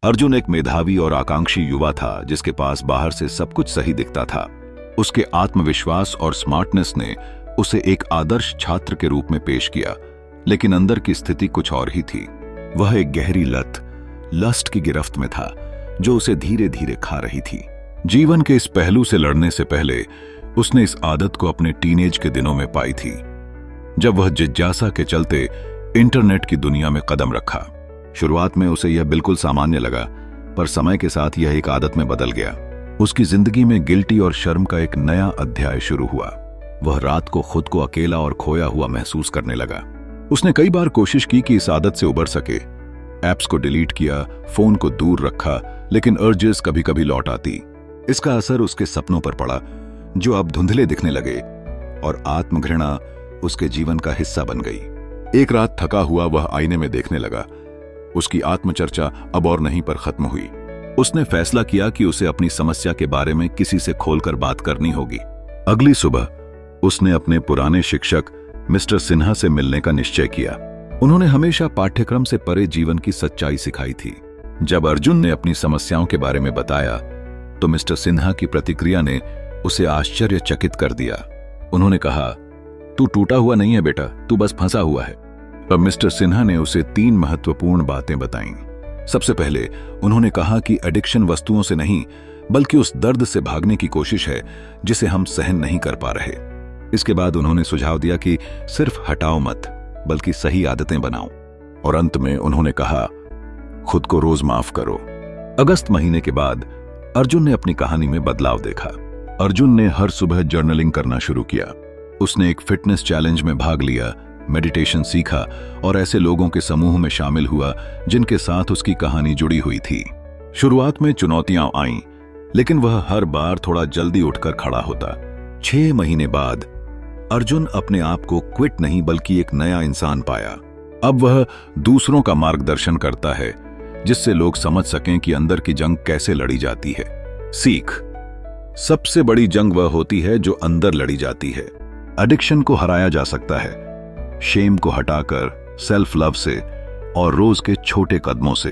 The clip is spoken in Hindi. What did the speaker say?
अर्जुन एक मेधावी और आकांक्षी युवा था जिसके पास बाहर से सब कुछ सही दिखता था। उसके आत्मविश्वास और स्मार्टनेस ने उसे एक आदर्श छात्र के रूप में पेश किया, लेकिन अंदर की स्थिति कुछ और ही थी। वह एक गहरी लस्ट की गिरफ्त में था जो उसे धीरे धीरे खा रही थी। जीवन के इस पहलू से लड़ने से पहले उसने इस आदत को अपने टीनेज के दिनों में पाई थी, जब वह जिज्ञासा के चलते इंटरनेट की दुनिया में कदम रखा। शुरुआत में उसे यह बिल्कुल सामान्य लगा, पर समय के साथ यह एक आदत में बदल गया। उसकी जिंदगी में गिल्टी और शर्म का एक नया अध्याय शुरू हुआ। वह रात को खुद को अकेला और खोया हुआ महसूस करने लगा। उसने कई बार कोशिश की कि इस आदत से उबर सके। ऐप्स को डिलीट किया, फोन को दूर रखा, लेकिन अर्जेस कभी कभी लौट आती। इसका असर उसके सपनों पर पड़ा, जो अब धुंधले दिखने लगे, और आत्मघृणा उसके जीवन का हिस्सा बन गई। एक रात थका हुआ वह आईने में देखने लगा। उसकी आत्मचर्चा अब और नहीं पर खत्म हुई। उसने फैसला किया कि उसे अपनी समस्या के बारे में किसी से खोलकर बात करनी होगी। अगली सुबह उसने अपने पुराने शिक्षक मिस्टर सिन्हा से मिलने का निश्चय किया। उन्होंने हमेशा पाठ्यक्रम से परे जीवन की सच्चाई सिखाई थी। जब अर्जुन ने अपनी समस्याओं के बारे में बताया तो मिस्टर सिन्हा की प्रतिक्रिया ने उसे आश्चर्यचकित कर दिया। उन्होंने कहा, तू टूटा हुआ नहीं है बेटा, तू बस फंसा हुआ है। अब मिस्टर सिन्हा ने उसे 3 महत्वपूर्ण बातें बताईं। सबसे पहले उन्होंने कहा कि एडिक्शन वस्तुओं से नहीं, बल्कि उस दर्द से भागने की कोशिश है जिसे हम सहन नहीं कर पा रहे। इसके बाद उन्होंने सुझाव दिया कि सिर्फ हटाओ मत, बल्कि सही आदतें बनाओ। और अंत में उन्होंने कहा, खुद को रोज माफ करो। अगस्त महीने के बाद अर्जुन ने अपनी कहानी में बदलाव देखा। अर्जुन ने हर सुबह जर्नलिंग करना शुरू किया। उसने एक फिटनेस चैलेंज में भाग लिया, मेडिटेशन सीखा और ऐसे लोगों के समूह में शामिल हुआ जिनके साथ उसकी कहानी जुड़ी हुई थी। शुरुआत में चुनौतियां आईं, लेकिन वह हर बार थोड़ा जल्दी उठकर खड़ा होता। 6 महीने बाद अर्जुन अपने आप को क्विट नहीं बल्कि एक नया इंसान पाया। अब वह दूसरों का मार्गदर्शन करता है, जिससे लोग समझ सकें कि अंदर की जंग कैसे लड़ी जाती है। सीख: सबसे बड़ी जंग वह होती है जो अंदर लड़ी जाती है। एडिक्शन को हराया जा सकता है शेम को हटाकर, सेल्फ लव से और रोज के छोटे कदमों से।